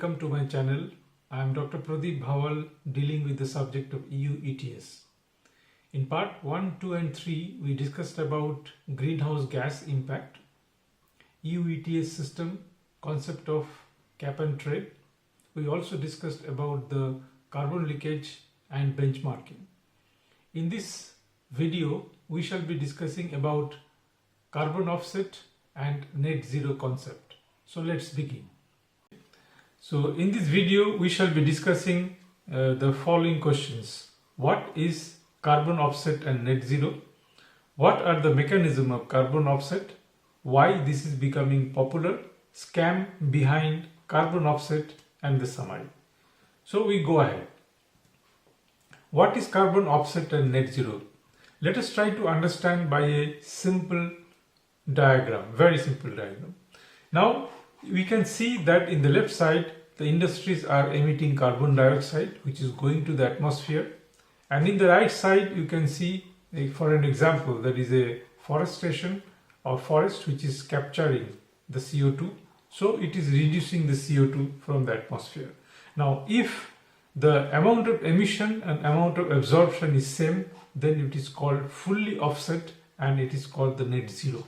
welcome to my channel. I am Dr. Pradeep Bhawal dealing with the subject of EU ETS. In part 1, 2 and 3 we discussed about greenhouse gas impact, EU ETS system, concept of cap and trade. We also discussed about the carbon leakage and benchmarking. In this video we shall be discussing about carbon offset and net zero concept. So let's begin. So in this video we shall be discussing the following questions. What is carbon offset and net zero? What are the mechanism of carbon offset? Why this is becoming popular? Scam behind carbon offset and the summary. So we go ahead. What is carbon offset and net zero? Let us try to understand by a simple diagram, very simple diagram. Now we can see that in the left side the industries are emitting carbon dioxide which is going to the atmosphere, and in the right side you can see, for an example, that is a forestation or forest which is capturing the CO2, so it is reducing the CO2 from the atmosphere. Now if the amount of emission and amount of absorption is same, then it is called fully offset and it is called the net zero.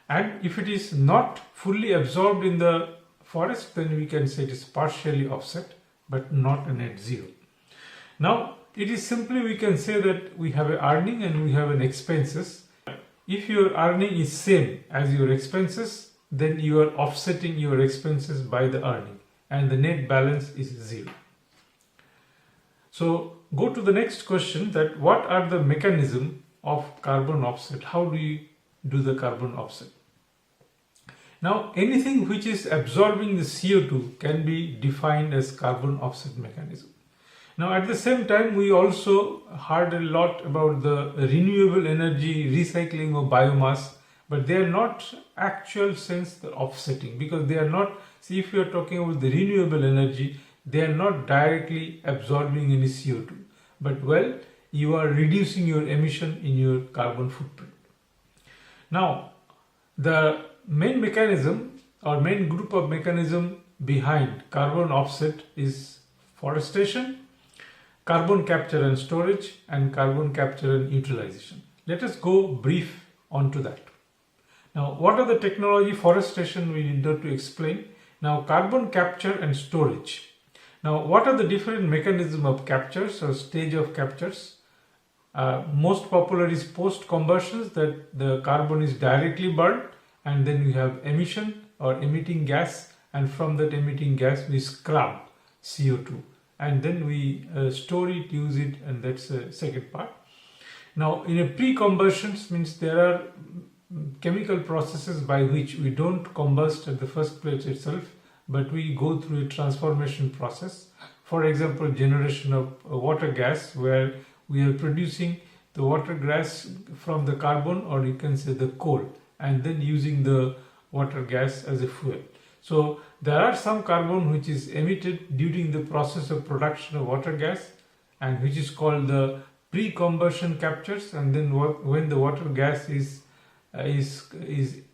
And if it is not fully absorbed in the forest, then we can say it is partially offset but not a net zero. Now it is simply, we can say that we have an earning and we have an expenses. If your earning is same as your expenses, then you are offsetting your expenses by the earning and the net balance is zero. So go to the next question, that what are the mechanism of carbon offset? How do you do the carbon offset? Now anything which is absorbing the CO2 can be defined as carbon offset mechanism. Now at the same time we also heard a lot about the renewable energy, recycling of biomass, but they are not actual sense the offsetting, because they are not, see, if you are talking about the renewable energy, they are not directly absorbing any CO2, but well, you are reducing your emission in your carbon footprint. Now the main mechanism or main group of mechanism behind carbon offset is forestation, carbon capture and storage, and carbon capture and utilization. Let us go brief onto that. Now what are the technology? Forestation we need to explain. Now carbon capture and storage. Now what are the different mechanism of captures or stage of captures? Most popular is post combustions, that the carbon is directly burned and then we have emission or emitting gas, and from that emitting gas we scrub CO2 and then we store it, use it, and that's the second part. Now in a pre-combustions means there are chemical processes by which we don't combust at the first place itself, but we go through a transformation process. For example, generation of water gas, where we are producing the water gas from the carbon, or you can say the coal, and then using the water gas as a fuel. So there are some carbon which is emitted during the process of production of water gas, and which is called the pre-combustion captures, and then when the water gas is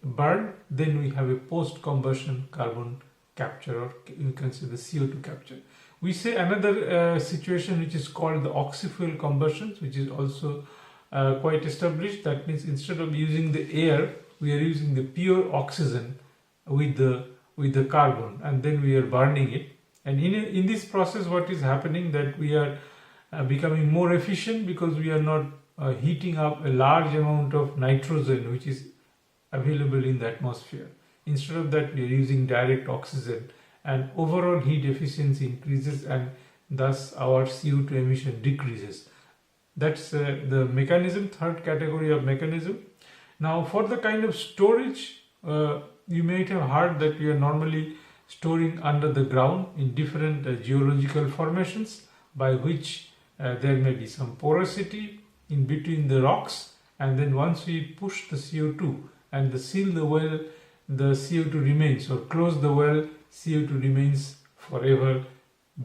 burned, then we have a post-combustion carbon capture, or you can say the CO2 capture. We say another situation which is called the oxy-fuel combustions, which is also quite established. That means instead of using the air, we are using the pure oxygen with the carbon, and then we are burning it. And in this process what is happening, that we are becoming more efficient, because we are not heating up a large amount of nitrogen which is available in the atmosphere. Instead of that we are using direct oxygen, and overall heat efficiency increases and thus our CO2 emission decreases. That's the mechanism, third category of mechanism. Now for the kind of storage, you might have heard that we are normally storing under the ground in different geological formations, by which there may be some porosity in between the rocks, and then once we push the CO2 and seal the well, the CO2 remains, or close the well, CO2 remains forever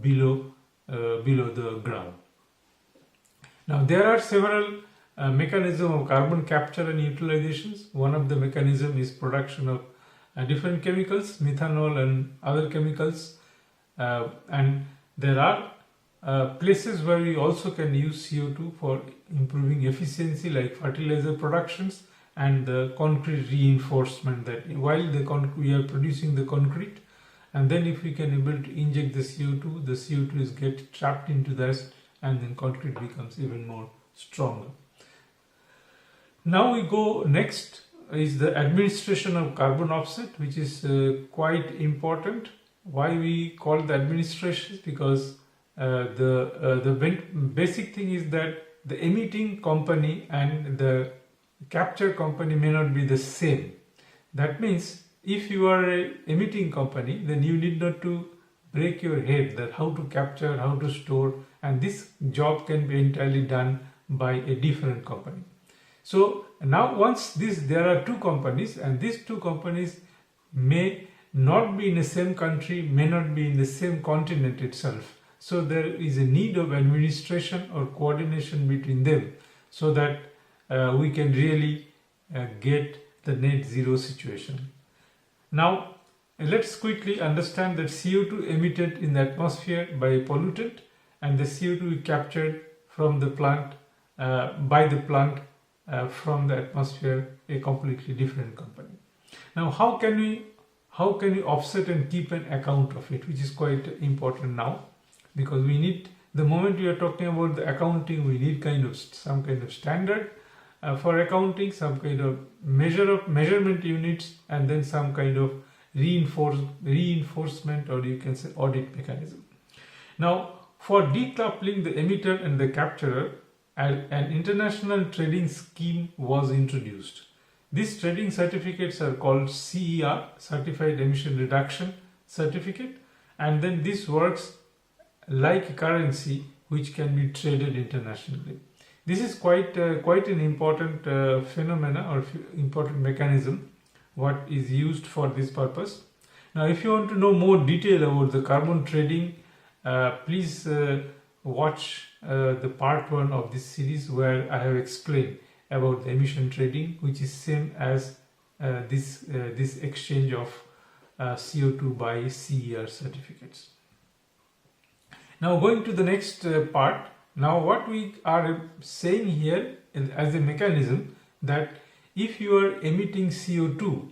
below the ground. Now there are several mechanism of carbon capture and utilizations. One of the mechanism is production of different chemicals, methanol and other chemicals, and there are places where we also can use CO2 for improving efficiency, like fertilizer productions and the concrete reinforcement, that while we are producing the concrete, and then if we can able to inject the CO2 is get trapped into this, and then concrete becomes even more stronger. Now we go next is the administration of carbon offset, which is quite important. Why we call the administration? Because the basic thing is that the emitting company and the capture company may not be the same. That means if you are an emitting company, then you need not to break your head that how to capture, how to store, and this job can be entirely done by a different company. So now once there are two companies, and these two companies may not be in the same country, may not be in the same continent itself. So there is a need of administration or coordination between them, so that we can really get the net zero situation. Now let's quickly understand that CO2 emitted in the atmosphere by a pollutant and the CO2 captured from the plant by the plant from the atmosphere, a completely different company. Now how can we offset and keep an account of it, which is quite important now, because we need, the moment we are talking about the accounting, we need some kind of standard for accounting, some kind of measurement units, and then some kind of reinforcement, or you can say audit mechanism. Now for decoupling the emitter and the capturer, an international trading scheme was introduced. These trading certificates are called CER, Certified Emission Reduction Certificate, and then this works like currency which can be traded internationally. This is quite an important phenomena or important mechanism what is used for this purpose. Now if you want to know more detail about the carbon trading, please watch the part 1 of this series, where I have explained about the emission trading, which is same as this exchange of CO2 by CER certificates. Now going to the next part. Now what we are saying here as a mechanism, that if you are emitting CO2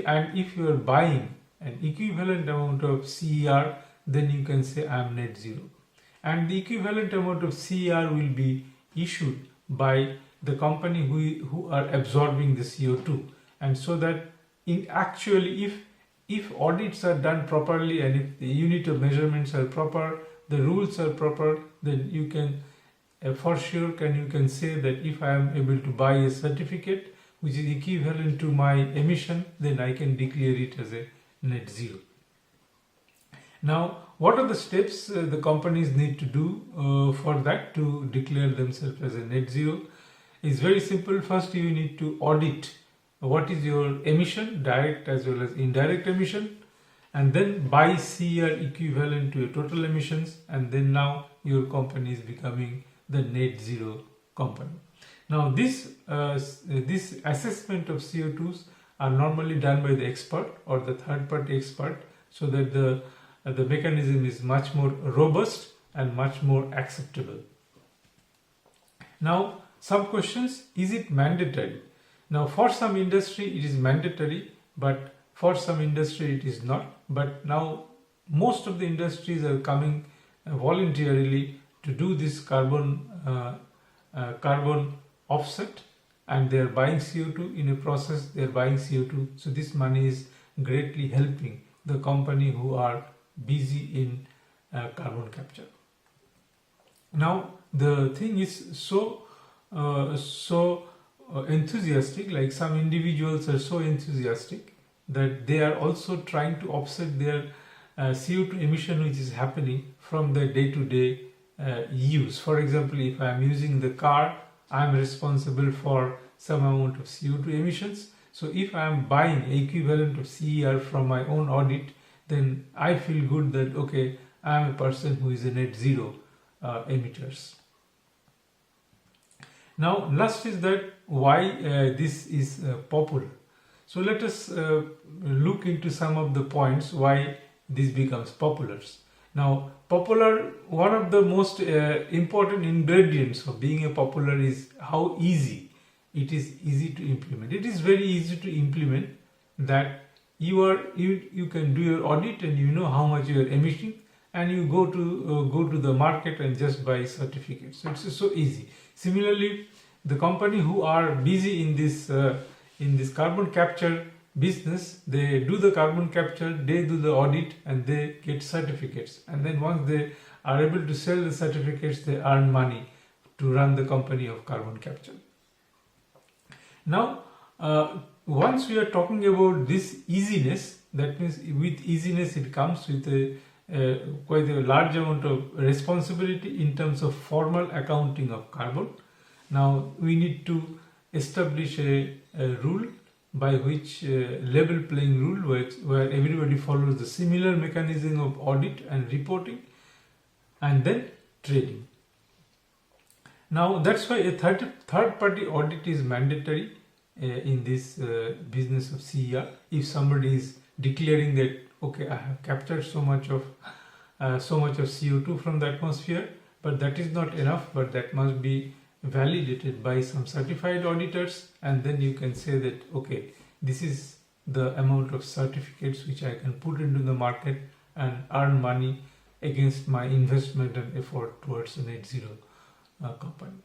and if you are buying an equivalent amount of CER, then you can say I am net zero. And the equivalent amount of CER will be issued by the company who are absorbing the CO2. And so that if audits are done properly, and if the unit of measurements are proper, the rules are proper, then you can for sure you can say that if I am able to buy a certificate which is equivalent to my emission, then I can declare it as a net zero. Now what are the steps the companies need to do for that, to declare themselves as a net zero? It's very simple. First you need to audit what is your emission, direct as well as indirect emission, and then buy CER equivalent to your total emissions, and then now your company is becoming the net zero company. Now this assessment of CO2s are normally done by the expert or the third party expert, so that the mechanism is much more robust and much more acceptable. Now some questions: is it mandatory? Now for some industry it is mandatory, but for some industry it is not. But now most of the industries are coming voluntarily to do this carbon offset, and they are buying CO2 in a process, they are buying CO2. So this money is greatly helping the company who are busy in carbon capture. Now the thing is so enthusiastic, like some individuals are so enthusiastic that they are also trying to offset their CO2 emission which is happening from the day-to-day use. For example, if I am using the car, I am responsible for some amount of CO2 emissions. So if I am buying equivalent of CER from my own audit, then I feel good that okay, I am a person who is a net zero emitters. Now last is that why this is popular. So let us look into some of the points why this becomes popular. Now, one of the most important ingredients of being a popular is how easy to implement. It is very easy to implement that you can do your audit and you know how much you are emitting, and you go to the market and just buy certificates. So it's so easy. Similarly, the company who are busy in this carbon capture business, they do the carbon capture, they do the audit, and they get certificates. And then once they are able to sell the certificates, they earn money to run the company of carbon capture. Now, once we are talking about this easiness, that means with easiness it comes with quite a large amount of responsibility in terms of formal accounting of carbon. Now, we need to establish a rule by which level playing rule works, where everybody follows the similar mechanism of audit and reporting, and then trading. Now, that's why a third party audit is mandatory in this business of CER. If somebody is declaring that, okay, I have captured so much of CO2 from the atmosphere, but that is not enough, but that must be validated by some certified auditors, and then you can say that, okay, this is the amount of certificates which I can put into the market and earn money against my investment and effort towards a net zero company.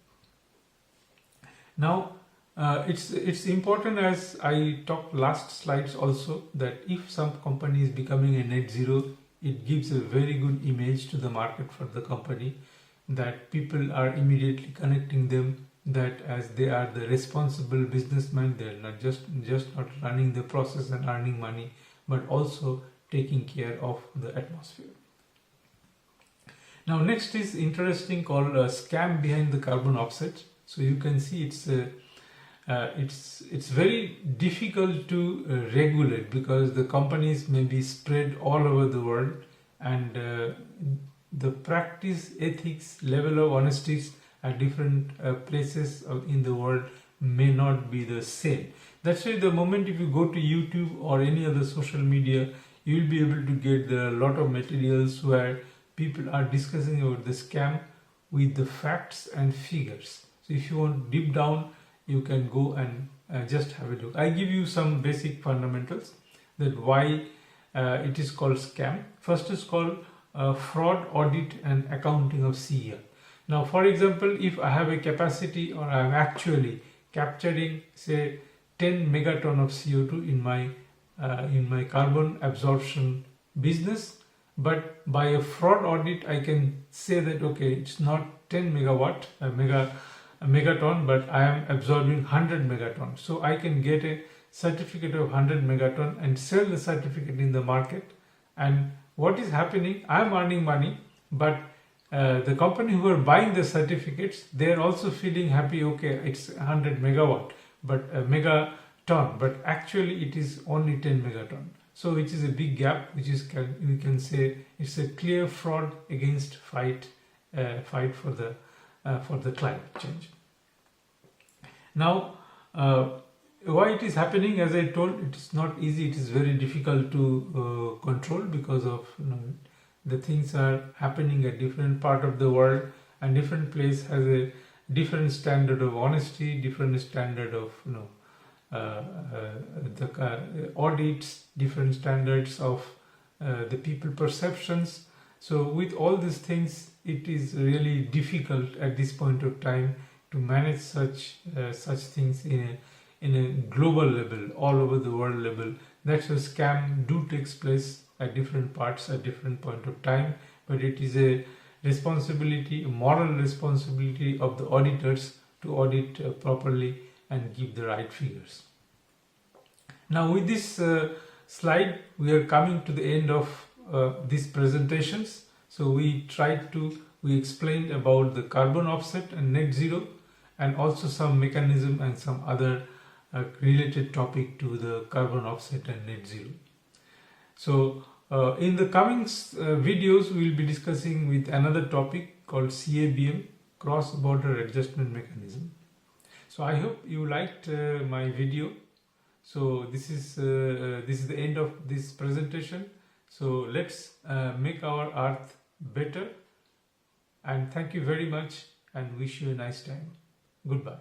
Now, it's important, as I talked last slides also, that if some company is becoming a net zero, it gives a very good image to the market for the company, that people are immediately connecting them, that as they are the responsible businessmen, they are not just not running the process and earning money, but also taking care of the atmosphere. Now, next is interesting, called a scam behind the carbon offset. So you can see it's very difficult to regulate, because the companies may be spread all over the world, and the practice, ethics, level of honesty at different places in the world may not be the same. That's why the moment if you go to YouTube or any other social media, you will be able to get a lot of materials where people are discussing about the scam with the facts and figures. So if you want deep down, you can go and just have a look. I give you some basic fundamentals that why it is called scam. First is called fraud, audit and accounting of CER. Now, for example, if I have a capacity, or I am actually capturing, say, 10 megaton of CO2 in my carbon absorption business, but by a fraud audit I can say that, okay, it's not 10 megaton, but I am absorbing 100 megaton. So I can get a certificate of 100 megaton and sell the certificate in the market. And what is happening? I am earning money, but the company who are buying the certificates, they are also feeling happy. Okay, it's 100 megawatt, but megaton, but actually it is only 10 megaton. So which is a big gap, which is, we can say, it's a clear fraud against fight for the climate change. Now, why it is happening? As I told, it is not easy. It is very difficult to control, because of the things are happening at different part of the world, and different place has a different standard of honesty, different standard of the audits, different standards of the people perceptions. So with all these things, it is really difficult at this point of time to manage such things in a global level, all over the world level. That's why scam takes place at different parts at different point of time, but it is a responsibility, a moral responsibility of the auditors to audit properly and give the right figures. Now, with this slide, we are coming to the end of these presentations. So we explained about the carbon offset and net zero, and also some mechanism and some other related topic to the carbon offset and net zero. So in the coming videos, we will be discussing with another topic called CABM, cross-border adjustment mechanism. So I hope you liked my video. So this is the end of this presentation. So let's make our earth better, and thank you very much and wish you a nice time. Goodbye.